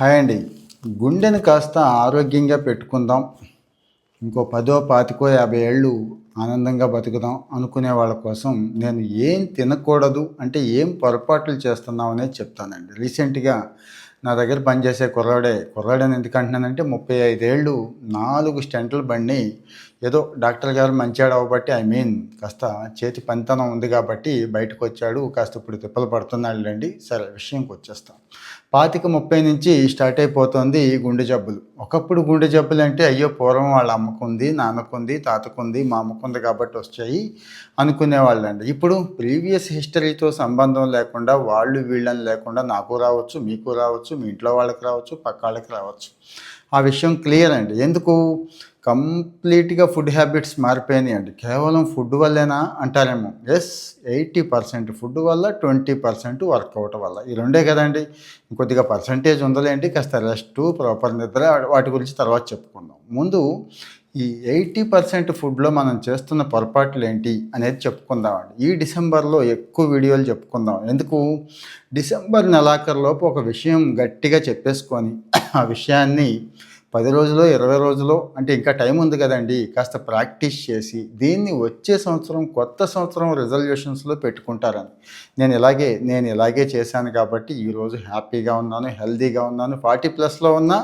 Hi అండి. గుండెని కాస్త ఆరోగ్యంగా పెట్టుకుందాం. ఇంకో 10, 25, 50 ఏళ్ళు ఆనందంగా బతుకుదాం అనుకునే వాళ్ళ కోసం నేను ఏం తినకూడదు అంటే ఏం పొరపాట్లు చేస్తున్నాం అనేది చెప్తానండి. రీసెంట్‌గా నా దగ్గర పనిచేసే కుర్రాడని ఎందుకు అంటున్నానంటే 35 ఏళ్ళు 4 స్టంట్లు బండి ఏదో డాక్టర్ గారు మంచాడు అవ్వబట్టి కాస్త చేతి పనితనం ఉంది కాబట్టి బయటకొచ్చాడు. కాస్త ఇప్పుడు తిప్పలు పడుతున్నాడులెండి. సరే విషయంకి వచ్చేస్తాం. 25, 30 నుంచి స్టార్ట్ అయిపోతుంది గుండె జబ్బులు. ఒకప్పుడు గుండె జబ్బులంటే అయ్యో! పూర్వం వాళ్ళ అమ్మకుంది, నాన్నకుంది, తాతకుంది, మా అమ్మకుంది కాబట్టి వచ్చాయి అనుకునేవాళ్ళండి. ఇప్పుడు ప్రీవియస్ హిస్టరీతో సంబంధం లేకుండా వాళ్ళు వీళ్ళని లేకుండా నాకు రావచ్చు, మీకు రావచ్చు, మీ ఇంట్లో వాళ్ళకి రావచ్చు, పక్కాళ్ళకి రావచ్చు. ఆ విషయం క్లియర్ అండి. ఎందుకు? కంప్లీట్‌గా ఫుడ్ హ్యాబిట్స్ మారిపోయినాయండి. కేవలం ఫుడ్ వల్లేనా అంటారేమో. యెస్, 80% ఫుడ్ వల్ల, 20% వర్కౌట్ వల్ల. ఈ రెండే కదండీ. ఇంకొద్దిగా పర్సెంటేజ్ ఉందిలేండి. కాస్త రెస్టు, ప్రాపర్ నిద్ర వాటి గురించి తర్వాత చెప్పుకుందాం. ముందు ఈ 80% ఫుడ్‌లో మనం చేస్తున్న పొరపాట్లేంటి అనేది చెప్పుకుందామండి. ఈ డిసెంబర్‌లో ఎక్కువ వీడియోలు చెప్పుకుందాం. ఎందుకు? డిసెంబర్ నెలాఖరులోపు ఒక విషయం గట్టిగా చెప్పేసుకొని ఆ విషయాన్ని 10 రోజులో, 20 రోజులో అంటే ఇంకా టైం ఉంది కదండీ! కాస్త ప్రాక్టీస్ చేసి దీన్ని వచ్చే సంవత్సరం కొత్త సంవత్సరం రిజల్యూషన్స్‌లో పెట్టుకుంటారని. నేను ఇలాగే చేశాను కాబట్టి ఈరోజు హ్యాపీగా ఉన్నాను, హెల్తీగా ఉన్నాను. 40+లో ఉన్నా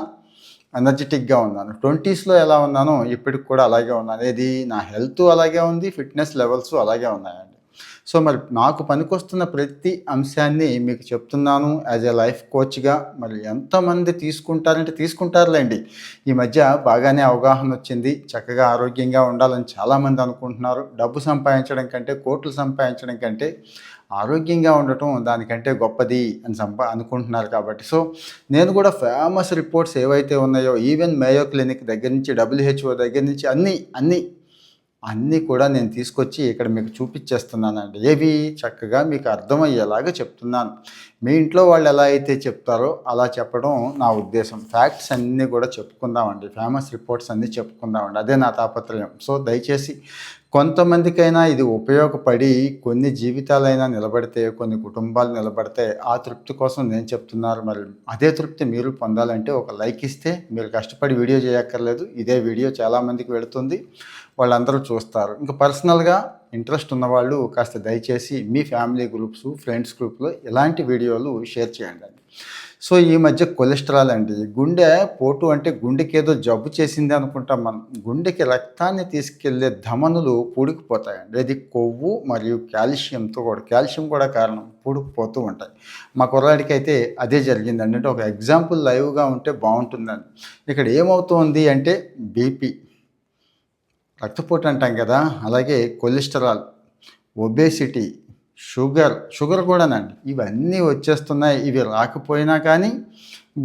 ఎనర్జిటిక్‌గా ఉన్నాను. 20స్‌లో ఎలా ఉన్నానో ఇప్పటికి కూడా అలాగే ఉన్నాను. నా హెల్త్ అలాగే ఉంది, ఫిట్‌నెస్ లెవెల్స్ అలాగే ఉన్నాయండి. సో మరి నాకు పనికొస్తున్న ప్రతి అంశాన్ని మీకు చెప్తున్నాను యాజ్ ఎ లైఫ్ కోచ్‌గా. మరి ఎంతమంది తీసుకుంటారంటే తీసుకుంటారులేండి. ఈ మధ్య బాగానే అవగాహన వచ్చింది. చక్కగా ఆరోగ్యంగా ఉండాలని చాలామంది అనుకుంటున్నారు. డబ్బు సంపాదించడం కంటే, కోట్లు సంపాదించడం కంటే ఆరోగ్యంగా ఉండటం దానికంటే గొప్పది అని అనుకుంటున్నారు కాబట్టి. సో నేను కూడా ఫేమస్ రిపోర్ట్స్ ఏవైతే ఉన్నాయో ఈవెన్ మేయో క్లినిక్ దగ్గర నుంచి, WHO దగ్గర నుంచి అన్నీ కూడా నేను తీసుకొచ్చి ఇక్కడ మీకు చూపించేస్తున్నానండి. ఏవి చక్కగా మీకు అర్థమయ్యేలాగా చెప్తున్నాను. మీ ఇంట్లో వాళ్ళు ఎలా అయితే చెప్తారో అలా చెప్పడం నా ఉద్దేశం. ఫ్యాక్ట్స్ అన్నీ కూడా చెప్పుకుందామండి. ఫేమస్ రిపోర్ట్స్ అన్నీ చెప్పుకుందామండి. అదే నా తాపత్రయం. సో దయచేసి కొంతమందికైనా ఇది ఉపయోగపడి కొన్ని జీవితాలైనా నిలబడితే, కొన్ని కుటుంబాలు నిలబడితే ఆ తృప్తి కోసం నేను చెప్తున్నారు. మరి అదే తృప్తి మీరు పొందాలంటే ఒక లైక్ ఇస్తే, మీరు కష్టపడి వీడియో చేయక్కర్లేదు. ఇదే వీడియో చాలామందికి వెళుతుంది, వాళ్ళందరూ చూస్తారు. ఇంకా పర్సనల్గా ఇంట్రెస్ట్ ఉన్నవాళ్ళు కాస్త దయచేసి మీ ఫ్యామిలీ గ్రూప్స్, ఫ్రెండ్స్ గ్రూప్లో ఇలాంటి వీడియోలు షేర్ చేయండి. సో ఈ మధ్య కొలెస్ట్రాల్ అండి. గుండె పోటు అంటే గుండెకేదో జబ్బు చేసింది అనుకుంటాం మనం. గుండెకి రక్తాన్ని తీసుకెళ్లే ధమనులు పూడుకుపోతాయండి. అది కొవ్వు మరియు కాల్షియం కూడా కారణం, పూడుకుపోతూ ఉంటాయి. మా కుర్రాడికి అయితే అదే జరిగిందండి. అంటే ఒక ఎగ్జాంపుల్ లైవ్గా ఉంటే బాగుంటుందని. ఇక్కడ ఏమవుతోంది అంటే బీపీ, రక్తపోటు అంటాం కదా, అలాగే కొలెస్టరాల్, ఒబేసిటీ, షుగర్ కూడానండి. ఇవన్నీ వచ్చేస్తున్నాయి. ఇవి రాకపోయినా కానీ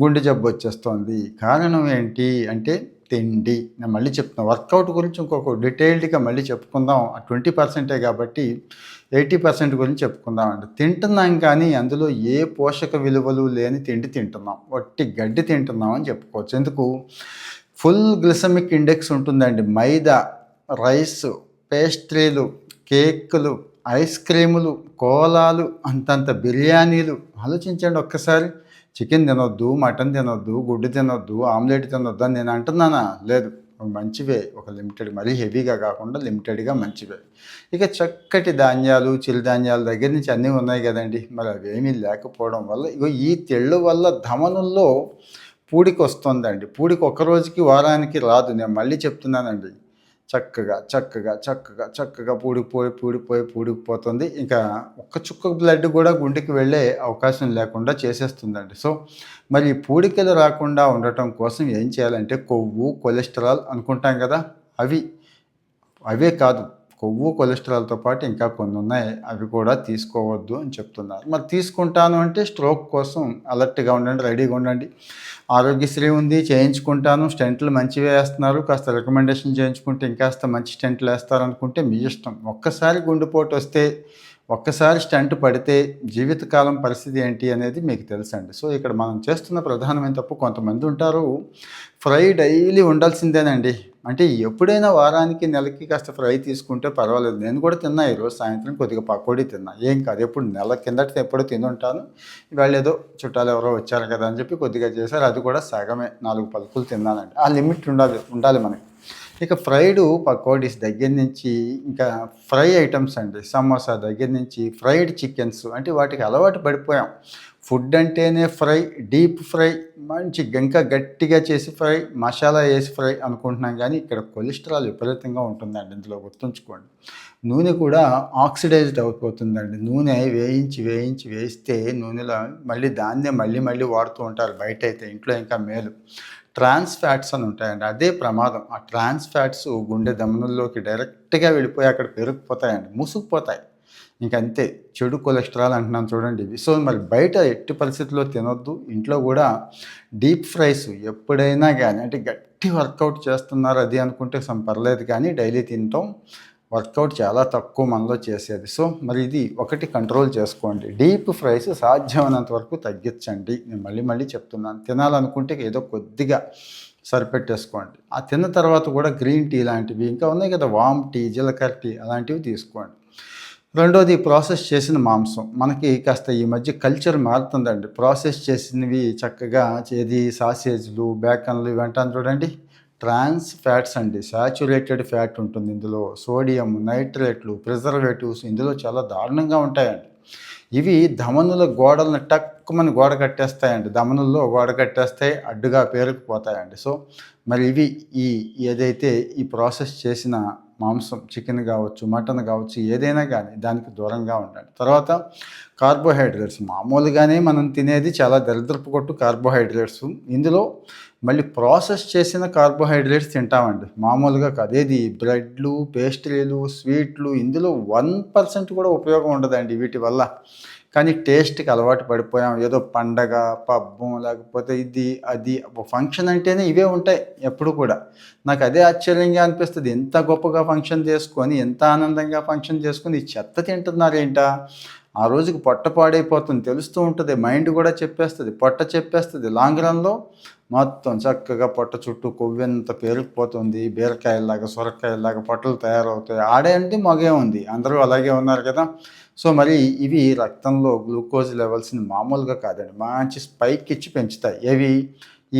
గుండె జబ్బు వచ్చేస్తుంది. కారణం ఏంటి అంటే తిండి. నేను మళ్ళీ చెప్తున్నా, వర్కౌట్ గురించి ఇంకొక డీటెయిల్డ్గా మళ్ళీ చెప్పుకుందాం. ఆ 20%ఏ కాబట్టి 80% గురించి చెప్పుకుందామండి. తింటున్నాం కానీ అందులో ఏ పోషక విలువలు లేని తిండి తింటున్నాం. వట్టి గడ్డి తింటున్నాం అని చెప్పుకోవచ్చు. ఎందుకు? ఫుల్ గ్లిసమిక్ ఇండెక్స్ ఉంటుందండి. మైదా, రైసు, పేస్ట్రీలు, కేకులు, ఐస్ క్రీములు, కోలాలు, అంతంత బిర్యానీలు. ఆలోచించండి ఒక్కసారి. చికెన్ తినొద్దు, మటన్ తినొద్దు, గుడ్డు తినొద్దు, ఆమ్లెట్ తినొద్దు అని నేను అంటున్నానా? లేదు. మంచివే, ఒక లిమిటెడ్, మరీ హెవీగా కాకుండా లిమిటెడ్గా మంచివే. ఇక చక్కటి ధాన్యాలు, చిరుధాన్యాల దగ్గర నుంచి అన్నీ ఉన్నాయి కదండి. మరి అవేమీ లేకపోవడం వల్ల ఈ తెళ్ళు వల్ల ధమనుల్లో పూడిక వస్తుందండి. పూడిక ఒక్క రోజుకి, వారానికి రాదు. నేను మళ్ళీ చెప్తున్నానండి. చక్కగా పూడికిపోతుంది. ఇంకా ఒక్క చుక్క బ్లడ్ కూడా గుండెకి వెళ్ళే అవకాశం లేకుండా చేసేస్తుందండి. సో మరి ఈ పూడికలు రాకుండా ఉండటం కోసం ఏం చేయాలంటే కొవ్వు, కొలెస్ట్రాల్ అనుకుంటాం కదా, అవే కాదు, కొవ్వు, కొలెస్ట్రాల్తో పాటు ఇంకా కొన్ని ఉన్నాయి. అవి కూడా తీసుకోవద్దు అని చెప్తున్నారు. మరి తీసుకుంటాను అంటే స్ట్రోక్ కోసం అలర్ట్గా ఉండండి, రెడీగా ఉండండి. ఆరోగ్యశ్రీ ఉంది, చేయించుకుంటాను, స్టెంట్లు మంచివి వేస్తున్నారు, కాస్త రికమెండేషన్ చేయించుకుంటే ఇంకాస్త మంచి స్టెంట్లు వేస్తారనుకుంటే మీ ఇష్టం. ఒక్కసారి గుండెపోటు వస్తే, ఒక్కసారి స్టంట్ పడితే జీవితకాలం పరిస్థితి ఏంటి అనేది మీకు తెలుసండి. సో ఇక్కడ మనం చేస్తున్న ప్రధానమైన తప్పు, కొంతమంది ఉంటారు ఫ్రై డైలీ ఉండాల్సిందేనండి. అంటే ఎప్పుడైనా వారానికి, నెలకి కాస్త ఫ్రై తీసుకుంటే పర్వాలేదు. నేను కూడా తిన్నా ఈరోజు సాయంత్రం కొద్దిగా పకోడీ తిన్నా. ఏం కాదు, ఎప్పుడు నెల కిందటిది ఎప్పుడో తినుంటాను. ఇవాళ ఏదో చుట్టాలు ఎవరో వచ్చారు కదా అని చెప్పి కొద్దిగా చేశారు. అది కూడా సగమే, 4 పలుకులు తిన్నానండి. ఆ లిమిట్ ఉండాలి మనకి. ఇక ఫ్రైడ్ పకోడీస్ దగ్గర నుంచి ఇంకా ఫ్రై ఐటమ్స్ అండి, సమోసా దగ్గర నుంచి ఫ్రైడ్ చికెన్స్, అంటే వాటికి అలవాటు పడిపోయాం. ఫుడ్ అంటేనే ఫ్రై, డీప్ ఫ్రై, మంచి ఇంకా గట్టిగా చేసి ఫ్రై, మసాలా వేసి ఫ్రై అనుకుంటున్నాం. కానీ ఇక్కడ కొలెస్ట్రాల్ విపరీతంగా ఉంటుందండి. ఇందులో గుర్తుంచుకోండి. నూనె కూడా ఆక్సిడైజ్డ్ అయిపోతుందండి. నూనె వేయిస్తే నూనెలో మళ్ళీ దాన్నే మళ్ళీ వాడుతూ ఉంటారు. బయట అయితే, ఇంట్లో ఇంకా మేలు. ట్రాన్స్ ఫ్యాట్స్ అని ఉంటాయండి, అదే ప్రమాదం. ఆ ట్రాన్స్ ఫ్యాట్స్ గుండె ధమనుల్లోకి డైరెక్ట్గా వెళ్ళిపోయి అక్కడ పెరిగిపోతాయండి, మూసుకుపోతాయి. ఇంకంతే, చెడు కొలెస్ట్రాల్ అంటున్నాను చూడండి ఇది. సో మరి బయట ఎట్టి పరిస్థితుల్లో తినొద్దు. ఇంట్లో కూడా డీప్ ఫ్రైస్ ఎప్పుడైనా కానీ, అంటే గట్టి వర్కౌట్ చేస్తున్నారు అది అనుకుంటే పర్లేదు, కానీ డైలీ తినటం వర్కౌట్ చాలా తక్కువ మనలో చేసేది. సో మరి ఇది ఒకటి కంట్రోల్ చేసుకోండి. డీప్ ఫ్రైస్ సాధ్యమైనంత వరకు తగ్గించండి. నేను మళ్ళీ చెప్తున్నాను. తినాలనుకుంటే ఏదో కొద్దిగా సరిపెట్టేసుకోండి. ఆ తిన్న తర్వాత కూడా గ్రీన్ టీ లాంటివి ఇంకా ఉన్నాయి కదా, వామ్ టీ, జీలకర్ర టీ అలాంటివి తీసుకోండి. రెండోది, ప్రాసెస్ చేసిన మాంసం. మనకి కాస్త ఈ మధ్య కల్చర్ మారుతుందండి. ప్రాసెస్ చేసినవి చక్కగా సాసేజ్లు, బేకన్లు ఇవి అంటాను చూడండి, ట్రాన్స్ ఫ్యాట్స్ అండి. సాచురేటెడ్ ఫ్యాట్ ఉంటుంది ఇందులో. సోడియం, నైట్రేట్లు, ప్రిజర్వేటివ్స్ ఇందులో చాలా దారుణంగా ఉంటాయండి. ఇవి ధమనుల గోడలను టక్కుమని గోడ కట్టేస్తాయండి. ధమనుల్లో గోడ కట్టేస్తాయి, అడ్డుగా పేరుకుపోతాయండి. సో మరి ఇవి ఏదైతే ఈ ప్రాసెస్ చేసిన మాంసం, చికెన్ కావచ్చు, మటన్ కావచ్చు, ఏదైనా కానీ దానికి దూరంగా ఉండండి. తర్వాత కార్బోహైడ్రేట్స్, మామూలుగానే మనం తినేది చాలా దరిద్రపు కొట్టు కార్బోహైడ్రేట్స్. ఇందులో మళ్ళీ ప్రాసెస్ చేసిన కార్బోహైడ్రేట్స్ తింటామండి, మామూలుగా కాదు. ఏది బ్రెడ్లు, పేస్ట్రీలు, స్వీట్లు, ఇందులో 1% కూడా ఉపయోగం ఉండదండి వీటి వల్ల. కానీ టేస్ట్కి అలవాటు పడిపోయాం. ఏదో పండగ, పబ్బం, లేకపోతే ఇది అది ఫంక్షన్ అంటేనే ఇవే ఉంటాయి ఎప్పుడు కూడా. నాకు అదే ఆశ్చర్యంగా అనిపిస్తుంది. ఎంత గొప్పగా ఫంక్షన్ చేసుకొని, ఎంత ఆనందంగా ఫంక్షన్ చేసుకొని ఈ చెత్త తింటున్నారేంటా? ఆ రోజుకి పొట్ట పాడైపోతుంది, తెలుస్తూ ఉంటుంది. మైండ్ కూడా చెప్పేస్తుంది, పొట్ట చెప్పేస్తుంది. లాంగ్ రన్లో మొత్తం చక్కగా పొట్ట చుట్టూ కొవ్వెంత పేరుకుపోతుంది. బీరకాయలాగా, సొరకాయలాగా పొట్టలు తయారవుతాయి. ఆడే అంటే మగే ఉంది, అందరూ అలాగే ఉన్నారు కదా. సో మరి ఇవి రక్తంలో గ్లూకోజ్ లెవెల్స్ని మామూలుగా కాదండి, మంచి స్పైక్ ఇచ్చి పెంచుతాయి. ఏవి?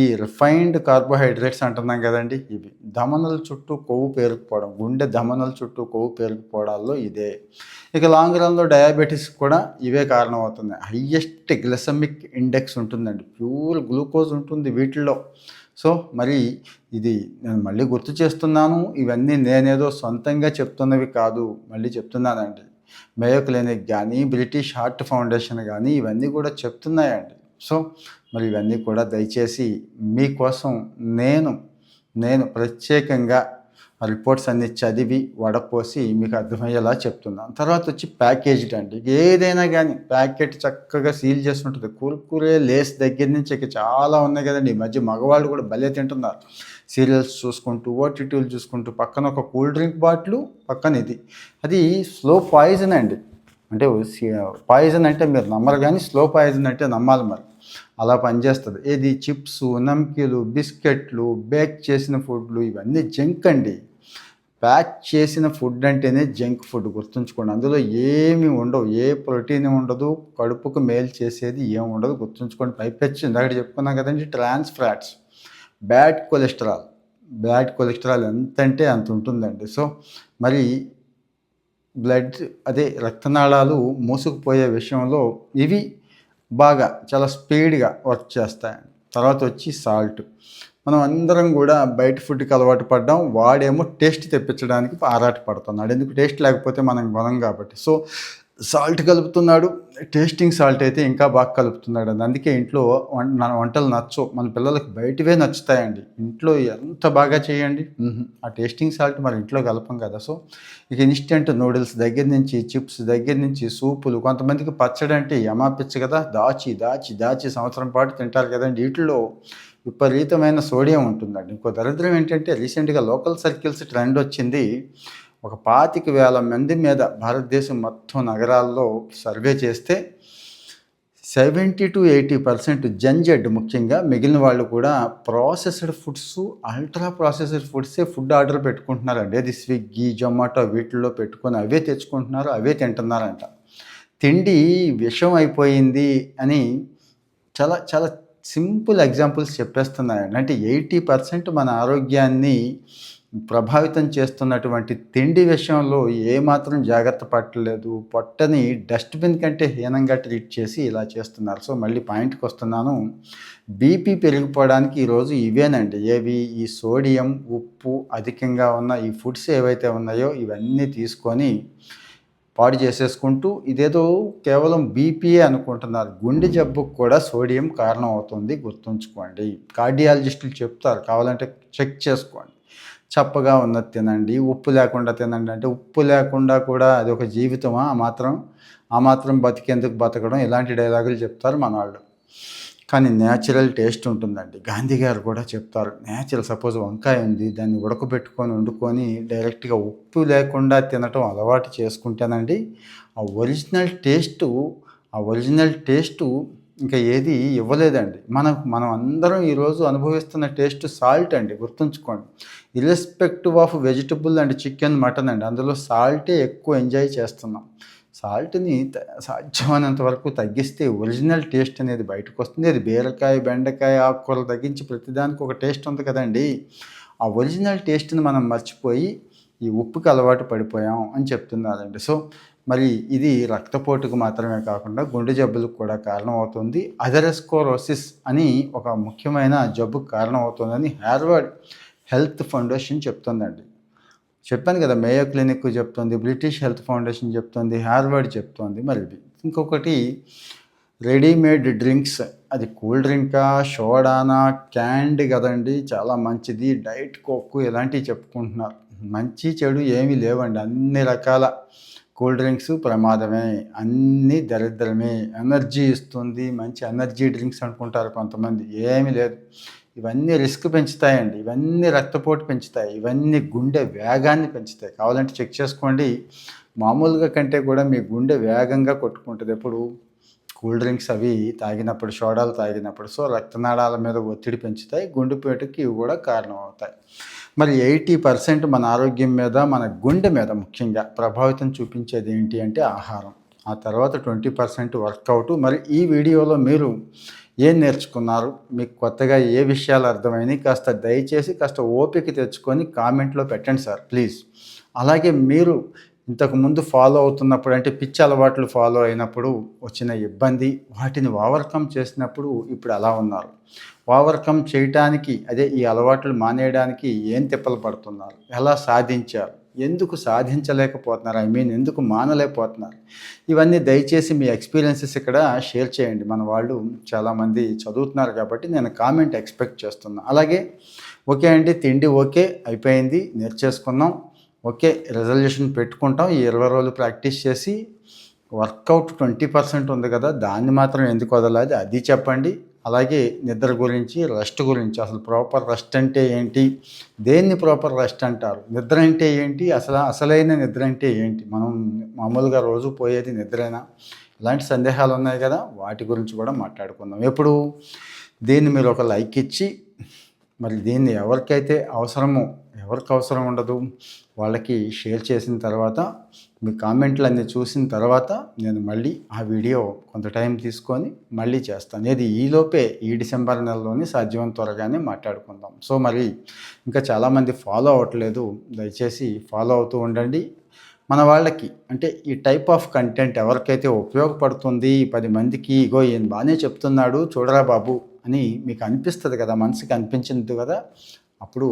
ఈ రిఫైన్డ్ కార్బోహైడ్రేట్స్ అంటున్నాం కదండి, ఇవి. ధమనుల చుట్టూ కొవ్వు పేరుకుపోవడం, గుండె ధమనుల చుట్టూ కొవ్వు పేరుకుపోవడాల్లో ఇదే. ఇక లాంగ్ రన్లో డయాబెటీస్ కూడా ఇవే కారణం అవుతుంది. హయ్యెస్ట్ గ్లైసెమిక్ ఇండెక్స్ ఉంటుందండి, ప్యూర్ గ్లూకోజ్ ఉంటుంది వీటిల్లో. సో మరి ఇది నేను మళ్ళీ గుర్తు చేస్తున్నాను, ఇవన్నీ నేనేదో సొంతంగా చెప్తున్నవి కాదు, మళ్ళీ చెప్తున్నానండి. మేయో క్లినిక్ కానీ, బ్రిటిష్ హార్ట్ ఫౌండేషన్ కానీ ఇవన్నీ కూడా చెప్తున్నాయండి. సో మరి ఇవన్నీ కూడా దయచేసి మీకోసం నేను ప్రత్యేకంగా రిపోర్ట్స్ అన్ని చదివి వడపోసి మీకు అర్థమయ్యేలా చెప్తున్నాను. తర్వాత వచ్చి ప్యాకేజ్డ్ అండి. ఏదైనా కానీ ప్యాకెట్ చక్కగా సీల్ చేసి ఉంటుంది. కుర్కురే, లేస్ దగ్గర నుంచి ఇక చాలా ఉన్నాయి కదండి. ఈ మధ్య మగవాళ్ళు కూడా భలే తింటున్నారు. సీరియల్స్ చూసుకుంటూ, ఓటీటీలు చూసుకుంటూ, పక్కన ఒక కూల్ డ్రింక్ బాటిల్, పక్కన ఇది. అది స్లో పాయిజన్ అండి. అంటే పాయిజన్ అంటే మీరు నమ్మరు, కానీ స్లో పాయిజన్ అంటే నమ్మాలి మరి. అలా పనిచేస్తుంది. ఏది? చిప్స్, నమ్కీలు, బిస్కెట్లు, బేక్ చేసిన ఫుడ్లు ఇవన్నీ జంక్ అండి. ప్యాక్ చేసిన ఫుడ్ అంటేనే జంక్ ఫుడ్, గుర్తుంచుకోండి. అందులో ఏమి ఉండవు, ఏ ప్రోటీన్ ఉండదు, కడుపుకు మేలు చేసేది ఏమి ఉండదు, గుర్తుంచుకోండి. పైపెచ్చి ఇందాక చెప్పుకున్నాం కదండి, ట్రాన్స్ ఫ్యాట్స్, బ్యాడ్ కొలెస్ట్రాల్ ఎంత అంటే అంత ఉంటుందండి. సో మరి బ్లడ్, అదే రక్తనాళాలు మూసుకుపోయే విషయంలో ఇవి బాగా చాలా స్పీడ్గా వర్క్ చేస్తాయండి. తర్వాత వచ్చి సాల్ట్. మనం అందరం కూడా బయట ఫుడ్కి అలవాటు పడ్డాం. వాడేమో టేస్ట్ తెప్పించడానికి ఆరాట పడుతున్నాడు. ఎందుకు? టేస్ట్ లేకపోతే మనం కొనం కాబట్టి. సో సాల్ట్ కలుపుతున్నాడు, టేస్టింగ్ సాల్ట్ అయితే ఇంకా బాగా కలుపుతున్నాడు. అందుకే ఇంట్లో వంటలు నచ్చవు. మన పిల్లలకు బయటవే నచ్చుతాయండి. ఇంట్లో ఎంత బాగా చేయండి, ఆ టేస్టింగ్ సాల్ట్ మరి ఇంట్లో కలపం కదా. సో ఇక ఇన్స్టెంట్ నూడిల్స్ దగ్గర నుంచి, చిప్స్ దగ్గర నుంచి, సూపులు, కొంతమందికి పచ్చడి అంటే యమాపిచ్చు కదా, దాచి సంవత్సరం పాటు తింటారు కదండి. వీటిలో విపరీతమైన సోడియం ఉంటుందండి. ఇంకో దరిద్రం ఏంటంటే, రీసెంట్గా లోకల్ సర్కిల్స్ ట్రెండ్ వచ్చింది. ఒక 25,000 మంది మీద భారతదేశం మొత్తం నగరాల్లో సర్వే చేస్తే 70-80% జెడ్ ముఖ్యంగా మిగిలిన వాళ్ళు కూడా ప్రాసెస్డ్ ఫుడ్స్, అల్ట్రా ప్రాసెస్డ్ ఫుడ్సే ఫుడ్ ఆర్డర్ పెట్టుకుంటున్నారండి. అది స్విగ్గీ, జొమాటో వీటిల్లో పెట్టుకొని అవే తెచ్చుకుంటున్నారు, అవే తింటున్నారంట. తిండి విషం అయిపోయింది అని చాలా చాలా సింపుల్ ఎగ్జాంపుల్స్ చెప్పేస్తున్నాయండి. అంటే 80% మన ఆరోగ్యాన్ని ప్రభావితం చేస్తున్నటువంటి తిండి విషయంలో ఏమాత్రం జాగ్రత్త పడట్లేదు. పొట్టని డస్ట్‌బిన్ కంటే హీనంగా ట్రీట్ చేసి ఇలా చేస్తున్నారు. సో, మళ్ళీ పాయింట్‌కి వస్తున్నాను. బీపీ పెరిగిపోవడానికి ఈరోజు ఇవేనండి. ఏవి? ఈ సోడియం, ఉప్పు అధికంగా ఉన్న ఈ ఫుడ్స్ ఏవైతే ఉన్నాయో ఇవన్నీ తీసుకొని పాడు చేసేసుకుంటూ ఇదేదో కేవలం బీపీయే అనుకుంటున్నారు. గుండె జబ్బుకు కూడా సోడియం కారణం అవుతుంది, గుర్తుంచుకోండి. కార్డియాలజిస్టులు చెప్తారు, కావాలంటే చెక్ చేసుకోండి. చప్పగా ఉన్నది తినండి, ఉప్పు లేకుండా తినండి అంటే ఉప్పు లేకుండా కూడా అది ఒక జీవితమా? ఆ మాత్రం బతికేందుకు బతకడం, ఇలాంటి డైలాగులు చెప్తారు మనవాళ్ళు. కానీ న్యాచురల్ టేస్ట్ ఉంటుందండి. గాంధీ గారు కూడా చెప్తారు, న్యాచురల్ సపోజ్ వంకాయ ఉంది, దాన్ని ఉడకబెట్టుకొని వండుకొని డైరెక్ట్గా ఉప్పు లేకుండా తినటం అలవాటు చేసుకుంటేనండి ఆ ఒరిజినల్ టేస్టు ఇంకా ఏది ఇవ్వలేదండి. మనం అందరం ఈరోజు అనుభవిస్తున్న టేస్ట్ సాల్ట్ అండి, గుర్తుంచుకోండి. Irrespective of vegetable and chicken, mutton అండి, అందులో సాల్టే ఎక్కువ ఎంజాయ్ చేస్తున్నాం. సాల్ట్ని సాధ్యమైనంత వరకు తగ్గిస్తే ఒరిజినల్ టేస్ట్ అనేది బయటకు వస్తుంది. అది బీరకాయ, బెండకాయ, ఆకుకూరలు తగ్గించి ప్రతిదానికి ఒక టేస్ట్ ఉంది కదండి. ఆ ఒరిజినల్ టేస్ట్ని మనం మర్చిపోయి ఈ ఉప్పుకి అలవాటు పడిపోయాం అని చెప్తున్నారండి. సో మరి ఇది రక్తపోటుకు మాత్రమే కాకుండా గుండె జబ్బులకు కూడా కారణమవుతుంది. అథెరోస్క్లెరోసిస్ అని ఒక ముఖ్యమైన జబ్బుకు కారణమవుతుందని హార్వర్డ్ హెల్త్ ఫౌండేషన్ చెప్తుందండి. చెప్పాను కదా, మేయో క్లినిక్ చెప్తుంది, బ్రిటిష్ హెల్త్ ఫౌండేషన్ చెప్తుంది, హార్వర్డ్ చెప్తుంది. మరి ఇంకొకటి రెడీమేడ్ డ్రింక్స్, అది కూల్ డ్రింకా, సోడానా, క్యాండ్ కదండి, చాలా మంచిది, డైట్ కోక్ ఇలాంటివి చెప్పుకుంటున్నారు. మంచి చెడు ఏమీ లేవండి. అన్ని రకాల కూల్ డ్రింక్స్ ప్రమాదమే, అన్నీ దరిద్రమే. ఎనర్జీ ఇస్తుంది, మంచి ఎనర్జీ డ్రింక్స్ అనుకుంటారు కొంతమంది, ఏమీ లేదు. ఇవన్నీ రిస్క్ పెంచుతాయండి, ఇవన్నీ రక్తపోటు పెంచుతాయి, ఇవన్నీ గుండె వేగాన్ని పెంచుతాయి. కావాలంటే చెక్ చేసుకోండి. మామూలుగా కంటే కూడా మీ గుండె వేగంగా కొట్టుకుంటుంది ఎప్పుడు కూల్ డ్రింక్స్ అవి తాగినప్పుడు, సోడాలు తాగినప్పుడు. సో రక్తనాళాల మీద ఒత్తిడి పెంచుతాయి, గుండెపోటుకి ఇవి కూడా కారణం అవుతాయి. మరి 80% మన ఆరోగ్యం మీద, మన గుండె మీద ముఖ్యంగా ప్రభావితం చూపించేది ఏంటి అంటే ఆహారం. ఆ తర్వాత 20% వర్కౌట్. మరి ఈ వీడియోలో మీరు ఏం నేర్చుకున్నారు, మీకు కొత్తగా ఏ విషయాలు అర్థమైనాయి, దయచేసి కాస్త ఓపిక తెచ్చుకొని కామెంట్లో పెట్టండి సార్, ప్లీజ్. అలాగే మీరు ఇంతకుముందు ఫాలో అవుతున్నప్పుడు, అంటే పిచ్చి అలవాట్లు ఫాలో అయినప్పుడు వచ్చిన ఇబ్బంది, వాటిని ఓవర్కమ్ చేసినప్పుడు ఇప్పుడు ఎలా ఉన్నారు, ఓవర్కమ్ చేయటానికి, అదే ఈ అలవాట్లు మానేయడానికి ఏం తిప్పలు పడుతున్నారు, ఎలా సాధించారు, ఎందుకు సాధించలేకపోతున్నారు, ఎందుకు మానలేకపోతున్నారు, ఇవన్నీ దయచేసి మీ ఎక్స్పీరియన్సెస్ ఇక్కడ షేర్ చేయండి. మన వాళ్ళు చాలామంది చదువుతున్నారు కాబట్టి నేను కామెంట్ ఎక్స్పెక్ట్ చేస్తున్నాను. అలాగే ఓకే అండి, తిండి ఓకే అయిపోయింది, నేర్చేసుకున్నాం, ఓకే రెజల్యూషన్ పెట్టుకుంటాం, ఈ 20 రోజులు ప్రాక్టీస్ చేసి. వర్కౌట్ 20% ఉంది కదా, దాన్ని మాత్రం ఎందుకు వదలాలి అది చెప్పండి. అలాగే నిద్ర గురించి, రెస్ట్ గురించి, అసలు ప్రాపర్ రెస్ట్ అంటే ఏంటి, దేన్ని ప్రాపర్ రెస్ట్ అంటారు, నిద్ర అంటే ఏంటి, అసలైన నిద్ర అంటే ఏంటి, మనం మామూలుగా రోజు పోయేది నిద్రేనా, ఇలాంటి సందేహాలు ఉన్నాయి కదా, వాటి గురించి కూడా మాట్లాడుకుందాం. ఎప్పుడు దీన్ని మీరు ఒక లైక్ ఇచ్చి, మరి దీన్ని ఎవరికి అవసరం ఉండదు వాళ్ళకి షేర్ చేసిన తర్వాత, మీ కామెంట్లు అన్నీ చూసిన తర్వాత నేను మళ్ళీ ఆ వీడియో కొంత టైం తీసుకొని మళ్ళీ చేస్తాను. ఈలోపే ఈ డిసెంబర్ నెలలోనే సాధ్యమైనంత త్వరగానే మాట్లాడుకుందాం. సో మరి ఇంకా చాలామంది ఫాలో అవ్వట్లేదు, దయచేసి ఫాలో అవుతూ ఉండండి. మన వాళ్ళకి అంటే ఈ టైప్ ఆఫ్ కంటెంట్ ఎవరికైతే ఉపయోగపడుతుంది, 10 మందికి ఇగో ఈయన బాగానే చెప్తున్నాడు చూడరా బాబు అని మీకు అనిపిస్తుంది కదా, మనసుకి అనిపించింది కదా, అప్పుడు